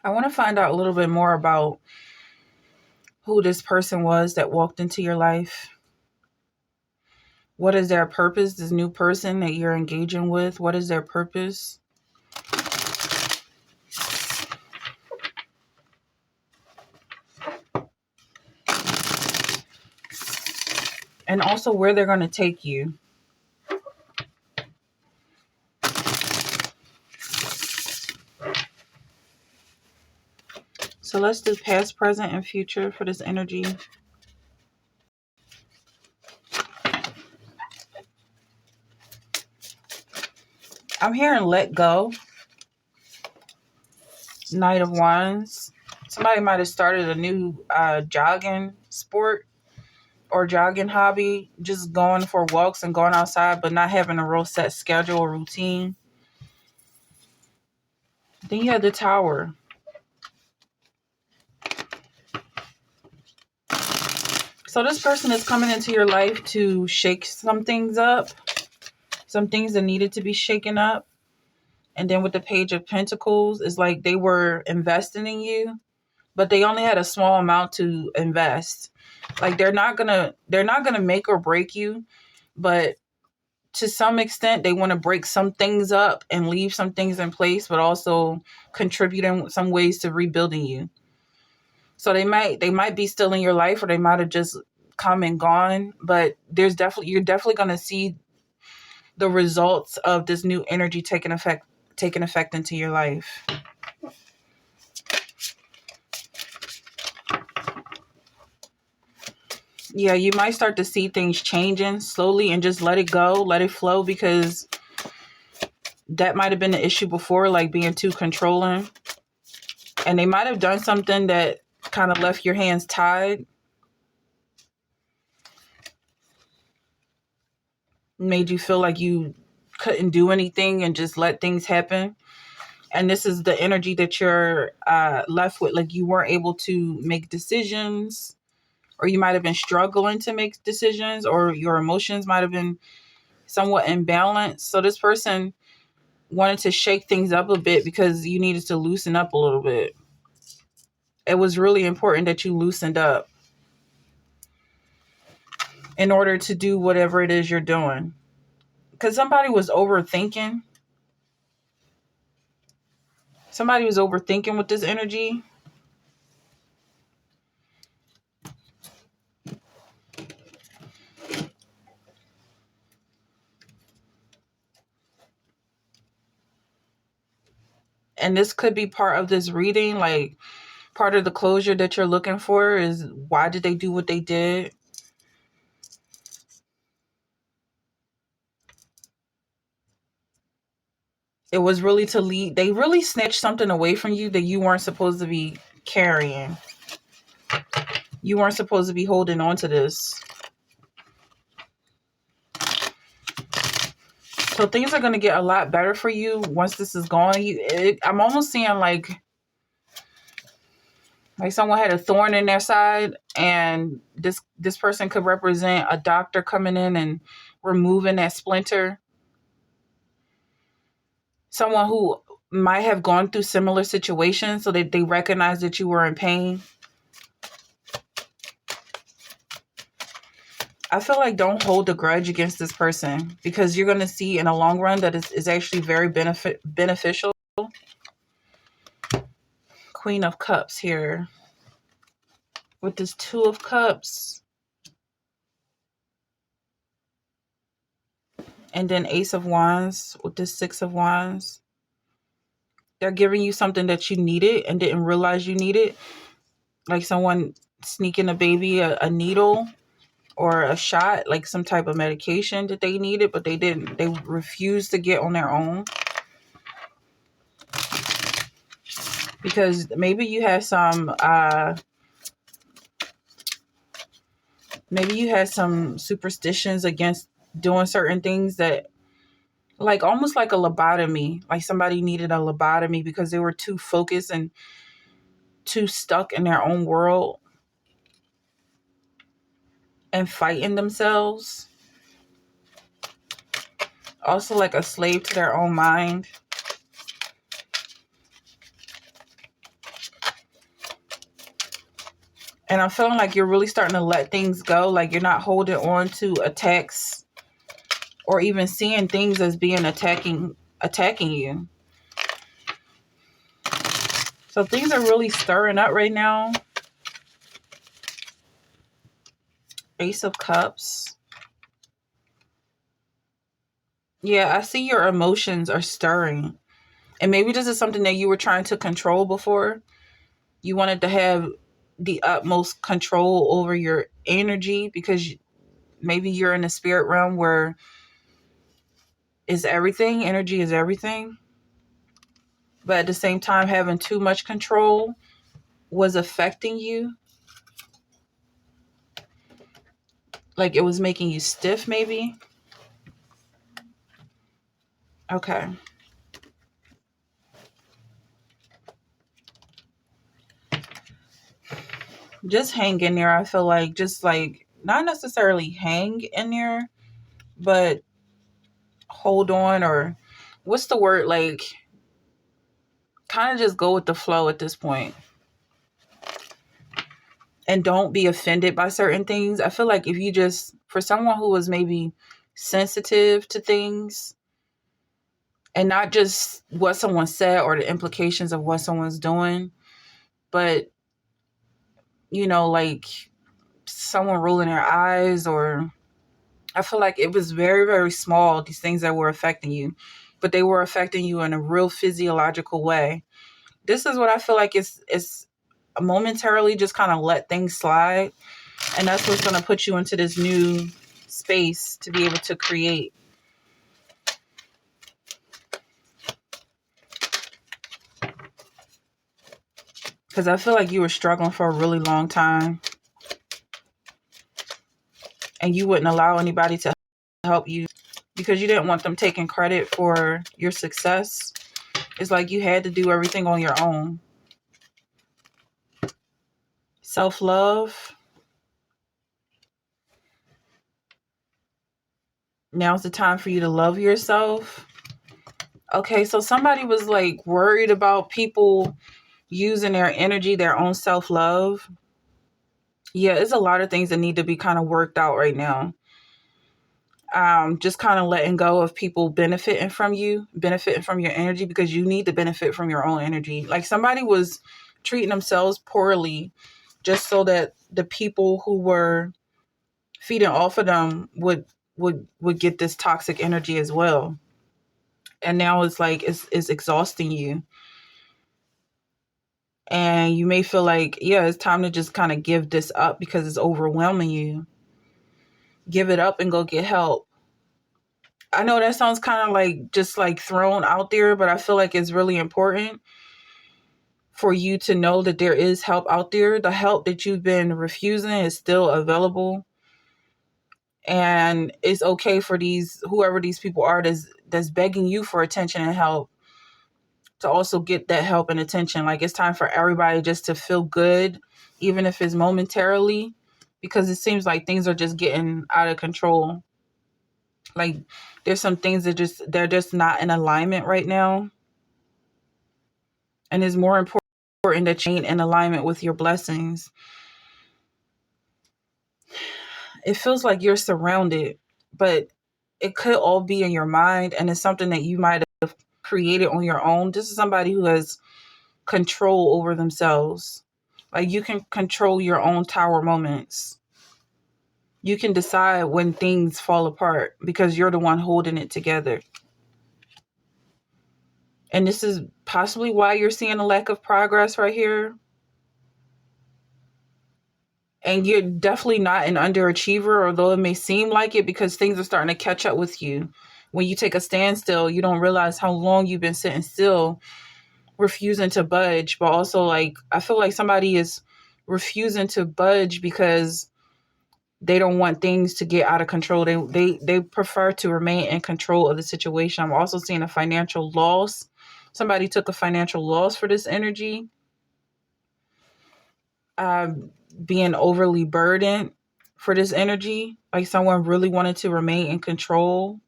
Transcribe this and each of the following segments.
I want to find out a little bit more about who this person was that walked into your life. What is their purpose? This new person that you're engaging with, what is their purpose? And also where they're going to take you. So let's do past, present, and future for this energy. I'm hearing let go. Knight of Wands. Somebody might have started a new jogging sport or jogging hobby. Just going for walks and going outside, but not having a real set schedule or routine. Then you have the Tower. So this person is coming into your life to shake some things up. Some things that needed to be shaken up. And then with the Page of Pentacles, it's like they were investing in you, but they only had a small amount to invest. Like they're not gonna make or break you, but to some extent they want to break some things up and leave some things in place, but also contribute in some ways to rebuilding you. So they might be still in your life, or they might have just come and gone, but you're definitely gonna see the results of this new energy taking effect into your life. Yeah, you might start to see things changing slowly and just let it go, let it flow, because that might have been the issue before, like being too controlling. And they might have done something that kind of left your hands tied, made you feel like you couldn't do anything and just let things happen. And this is the energy that you're left with, like you weren't able to make decisions, or you might have been struggling to make decisions, or your emotions might have been somewhat imbalanced. So this person wanted to shake things up a bit because you needed to loosen up a little bit. It was really important that you loosened up in order to do whatever it is you're doing. Because somebody was overthinking. Somebody was overthinking with this energy. And this could be part of this reading, like part of the closure that you're looking for is why did they do what they did? It was really to lead. They really snatched something away from you that you weren't supposed to be carrying. You weren't supposed to be holding on to this. So things are going to get a lot better for you once this is gone. I'm almost seeing like someone had a thorn in their side, and this person could represent a doctor coming in and removing that splinter. Someone who might have gone through similar situations so that they recognize that you were in pain. I feel like don't hold a grudge against this person, because you're going to see in the long run that is actually very beneficial. Queen of Cups here. With this Two of Cups. And then Ace of Wands with this Six of Wands. They're giving you something that you needed and didn't realize you needed. Like someone sneaking a baby a needle or a shot, like some type of medication that they needed, but they didn't. They refused to get on their own. Because maybe you had some superstitions against doing certain things, that like almost like a lobotomy, like somebody needed a lobotomy because they were too focused and too stuck in their own world and fighting themselves. Also like a slave to their own mind. And I'm feeling like you're really starting to let things go. Like you're not holding on to attacks or even seeing things as being attacking you. So things are really stirring up right now. Ace of Cups. Yeah, I see your emotions are stirring. And maybe this is something that you were trying to control before. You wanted to have the utmost control over your energy because maybe you're in the spirit realm where is everything, energy is everything. But at the same time, having too much control was affecting you. Like it was making you stiff, maybe. Okay. Just hang in there. I feel like just like not necessarily hang in there, but hold on, or what's the word? Like kind of just go with the flow at this point. And don't be offended by certain things. I feel like if you just, for someone who was maybe sensitive to things and not just what someone said or the implications of what someone's doing, but, you know, like someone rolling their eyes, or I feel like it was very, very small, these things that were affecting you, but they were affecting you in a real physiological way. This is what I feel like is momentarily just kind of let things slide. And that's what's going to put you into this new space to be able to create. Because I feel like you were struggling for a really long time. And you wouldn't allow anybody to help you because you didn't want them taking credit for your success. It's like you had to do everything on your own. Self-love. Now's the time for you to love yourself. Okay, so somebody was like worried about people using their energy, their own self-love. Yeah, it's a lot of things that need to be kind of worked out right now. Just kind of letting go of people benefiting from you, benefiting from your energy, because you need to benefit from your own energy. Like somebody was treating themselves poorly just so that the people who were feeding off of them would get this toxic energy as well. And now it's like it's exhausting you. And you may feel like, yeah, it's time to just kind of give this up because it's overwhelming you. Give it up and go get help. I know that sounds kind of like just like thrown out there, but I feel like it's really important for you to know that there is help out there. The help that you've been refusing is still available. And it's okay for these, whoever these people are that's begging you for attention and help, to also get that help and attention. Like it's time for everybody just to feel good, even if it's momentarily, because it seems like things are just getting out of control. Like there's some things that they're just not in alignment right now. And it's more important that you ain't in alignment with your blessings. It feels like you're surrounded, but it could all be in your mind, and it's something that you might have created on your own. This is somebody who has control over themselves. Like you can control your own tower moments. You can decide when things fall apart because you're the one holding it together. And this is possibly why you're seeing a lack of progress right here. And you're definitely not an underachiever, although it may seem like it, because things are starting to catch up with you. When you take a standstill, you don't realize how long you've been sitting still, refusing to budge. But also, like, I feel like somebody is refusing to budge because they don't want things to get out of control. They prefer to remain in control of the situation. I'm also seeing a financial loss. Somebody took a financial loss for this energy. Being overly burdened for this energy. Like someone really wanted to remain in control.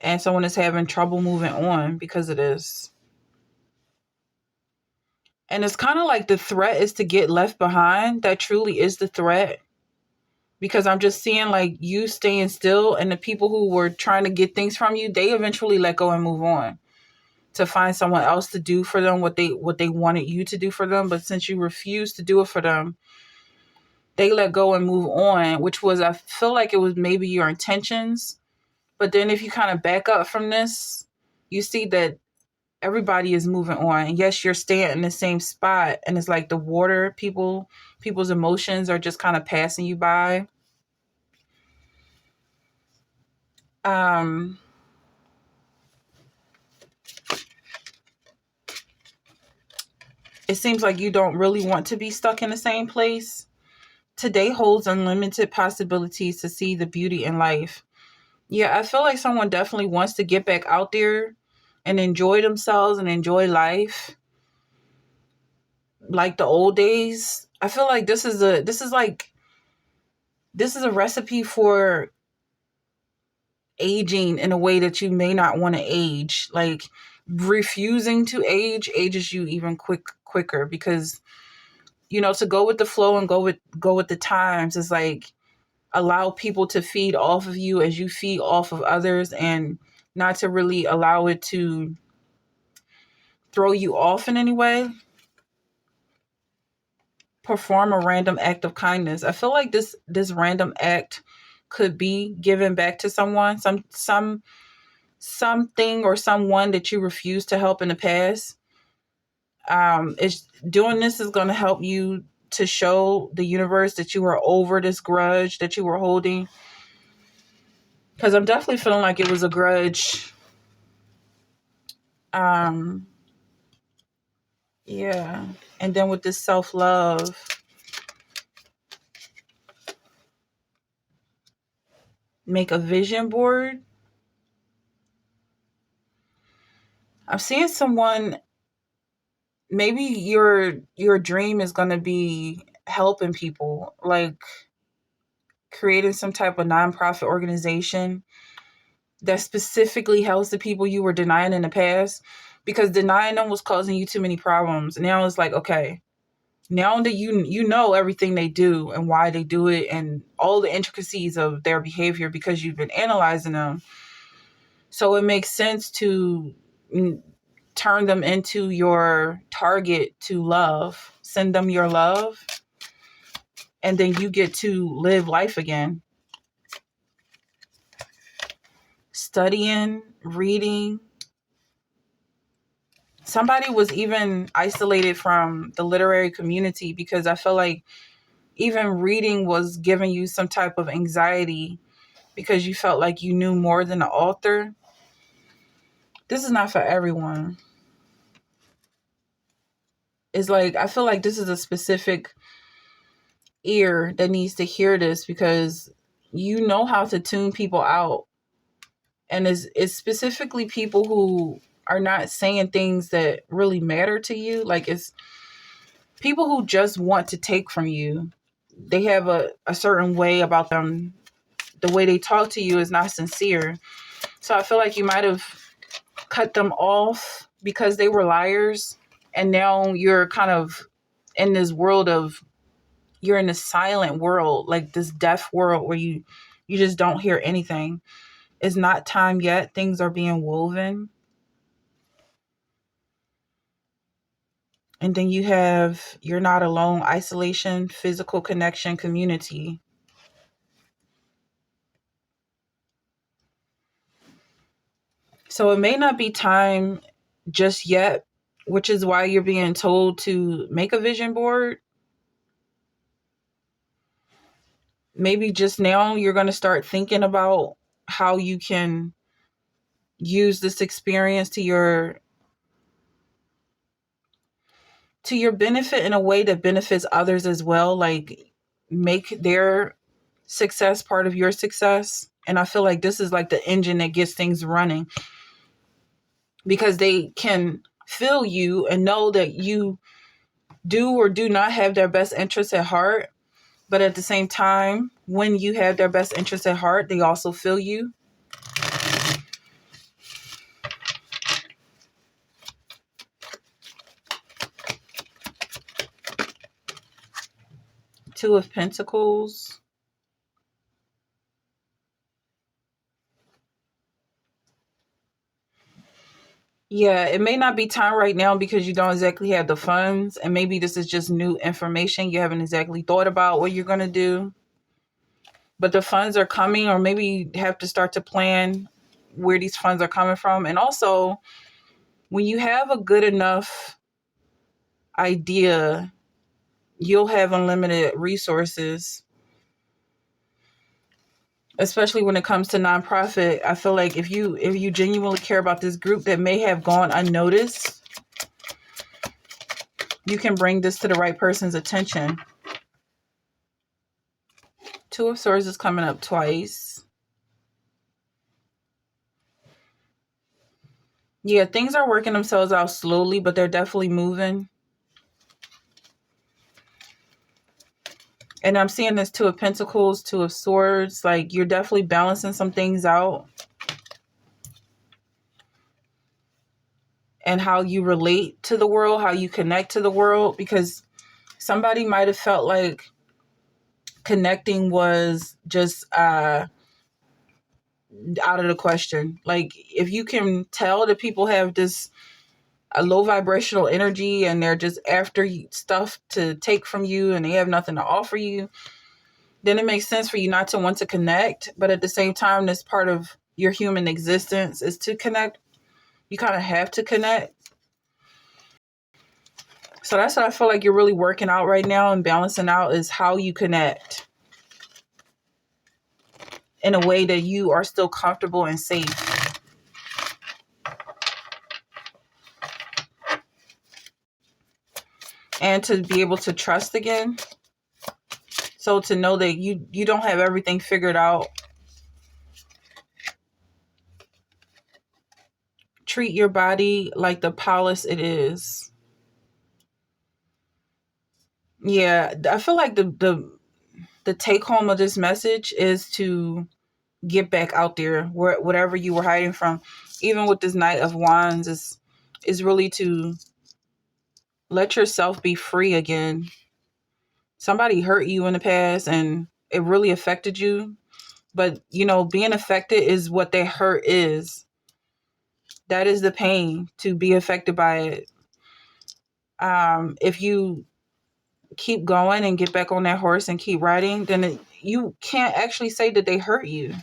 And someone is having trouble moving on because of this. And it's kind of like the threat is to get left behind. That truly is the threat. Because I'm just seeing like you staying still, and the people who were trying to get things from you, they eventually let go and move on to find someone else to do for them what they wanted you to do for them. But since you refused to do it for them, they let go and move on, which was, I feel like it was maybe your intentions. But then if you kind of back up from this, you see that everybody is moving on. And yes, you're staying in the same spot. And it's like the water, people's emotions are just kind of passing you by. It seems like you don't really want to be stuck in the same place. Today holds unlimited possibilities to see the beauty in life. Yeah, I feel like someone definitely wants to get back out there and enjoy themselves and enjoy life like the old days. I feel like this is a recipe for aging in a way that you may not want to age. Like refusing to age ages you even quicker, because to go with the flow and go with the times is like allow people to feed off of you as you feed off of others, and not to really allow it to throw you off in any way. Perform a random act of kindness. I feel like this random act could be given back to someone, something or someone that you refused to help in the past. Doing this is going to help you to show the universe that you are over this grudge that you were holding. Because I'm definitely feeling like it was a grudge. Yeah. And then with this self-love, make a vision board. I'm seeing someone, maybe your dream is going to be helping people, like creating some type of nonprofit organization that specifically helps the people you were denying in the past, because denying them was causing you too many problems. And now it's like, okay, now that you know everything they do and why they do it and all the intricacies of their behavior because you've been analyzing them. So it makes sense to turn them into your target to love. Send them your love. And then you get to live life again. Studying, reading. Somebody was even isolated from the literary community because I feel like even reading was giving you some type of anxiety because you felt like you knew more than the author. This is not for everyone. It's like, I feel like this is a specific ear that needs to hear this, because you know how to tune people out. And it's specifically people who are not saying things that really matter to you. Like, it's people who just want to take from you. They have a certain way about them. The way they talk to you is not sincere. So I feel like you might have cut them off because they were liars. And now you're kind of in this world of, you're in a silent world, like this deaf world where you just don't hear anything. It's not time yet. Things are being woven. And then you have, you're not alone, isolation, physical connection, community. So it may not be time just yet, which is why you're being told to make a vision board. Maybe just now you're going to start thinking about how you can use this experience to your benefit in a way that benefits others as well. Like, make their success part of your success. And I feel like this is like the engine that gets things running, because they can feel you and know that you do or do not have their best interests at heart. But at the same time, when you have their best interests at heart, they also feel you. Two of Pentacles. Yeah, it may not be time right now because you don't exactly have the funds. And maybe this is just new information. You haven't exactly thought about what you're going to do. But the funds are coming, or maybe you have to start to plan where these funds are coming from. And also, when you have a good enough idea, you'll have unlimited resources, especially when it comes to nonprofit. I feel like if you genuinely care about this group that may have gone unnoticed, you can bring this to the right person's attention. Two of Swords is coming up twice. Yeah, things are working themselves out slowly, but they're definitely moving. And I'm seeing this Two of Pentacles, Two of Swords. Like, you're definitely balancing some things out. And how you relate to the world, how you connect to the world. Because somebody might have felt like connecting was just out of the question. Like, if you can tell that people have this a low vibrational energy and they're just after stuff to take from you and they have nothing to offer you, then it makes sense for you not to want to connect. But at the same time, this part of your human existence is to connect. You kind of have to connect. So that's what I feel like you're really working out right now and balancing out, is how you connect in a way that you are still comfortable and safe. And to be able to trust again. So to know that you don't have everything figured out. Treat your body like the palace it is. Yeah, I feel like the take home of this message is to get back out there, where whatever you were hiding from. Even with this Knight of Wands, is really to let yourself be free again. Somebody hurt you in the past and it really affected you. But, being affected is what that hurt is. That is the pain, to be affected by it. If you keep going and get back on that horse and keep riding, then you can't actually say that they hurt you.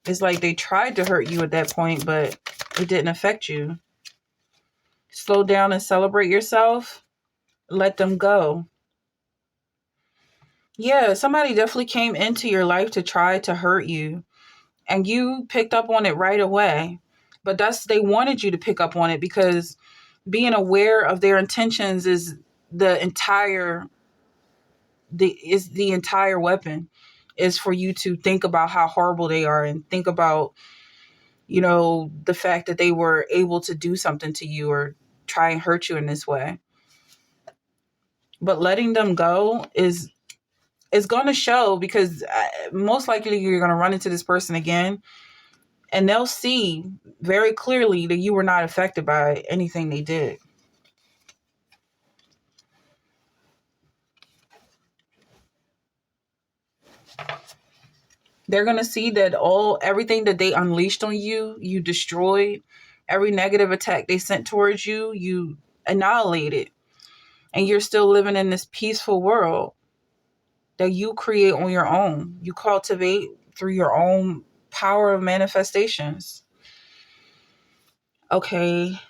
It's like they tried to hurt you at that point, but it didn't affect you. Slow down and celebrate yourself. Let them go. Yeah, somebody definitely came into your life to try to hurt you, and you picked up on it right away. But they wanted you to pick up on it, because being aware of their intentions is the entire weapon, is for you to think about how horrible they are and think about, the fact that they were able to do something to you or try and hurt you in this way. But letting them go is going to show, because most likely you're going to run into this person again, and they'll see very clearly that you were not affected by anything they did. They're going to see that everything that they unleashed on you, you destroyed. Every negative attack they sent towards you, you annihilated. And you're still living in this peaceful world that you create on your own. You cultivate through your own power of manifestations. Okay.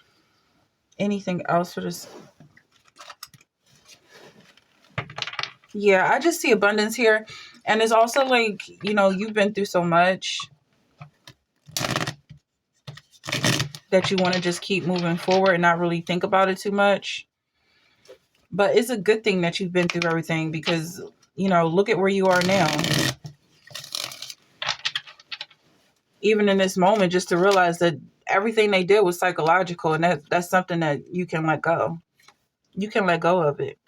Anything else for this? Yeah, I just see abundance here. And it's also like, you've been through so much that you want to just keep moving forward and not really think about it too much. But it's a good thing that you've been through everything, because, look at where you are now. Even in this moment, just to realize that everything they did was psychological, and that's something that you can let go. You can let go of it.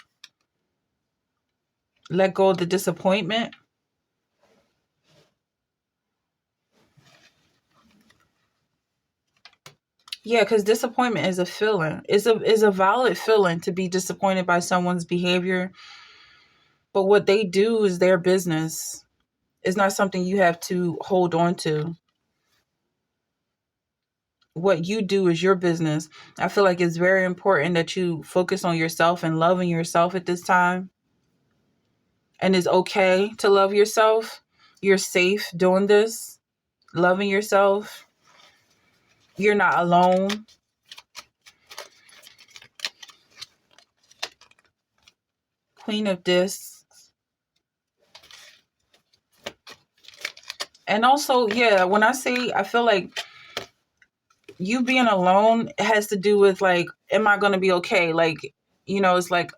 Let go of the disappointment. Yeah, because disappointment is a feeling. It's a valid feeling to be disappointed by someone's behavior. But what they do is their business. It's not something you have to hold on to. What you do is your business. I feel like it's very important that you focus on yourself and loving yourself at this time. And it's okay to love yourself. You're safe doing this, loving yourself. You're not alone. Queen of Discs. And also, yeah, when I say I feel like you being alone has to do with like, am I going to be okay? Like, it's like,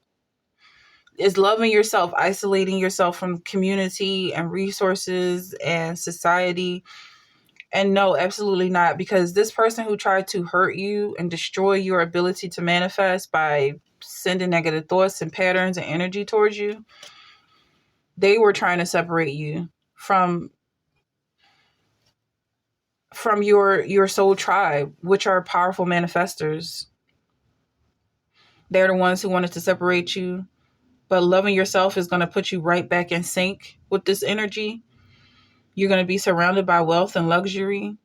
is loving yourself, isolating yourself from community and resources and society. And no, absolutely not. Because this person who tried to hurt you and destroy your ability to manifest by sending negative thoughts and patterns and energy towards you, they were trying to separate you from your soul tribe, which are powerful manifestors. They're the ones who wanted to separate you. But loving yourself is going to put you right back in sync with this energy. You're going to be surrounded by wealth and luxury,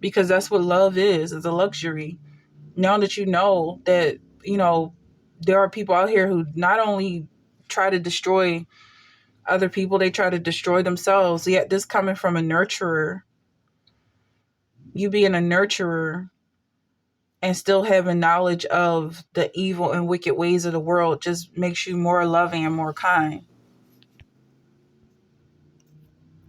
because that's what love is a luxury. Now that you know that, there are people out here who not only try to destroy other people, they try to destroy themselves. Yet this coming from a nurturer, you being a nurturer and still having knowledge of the evil and wicked ways of the world just makes you more loving and more kind.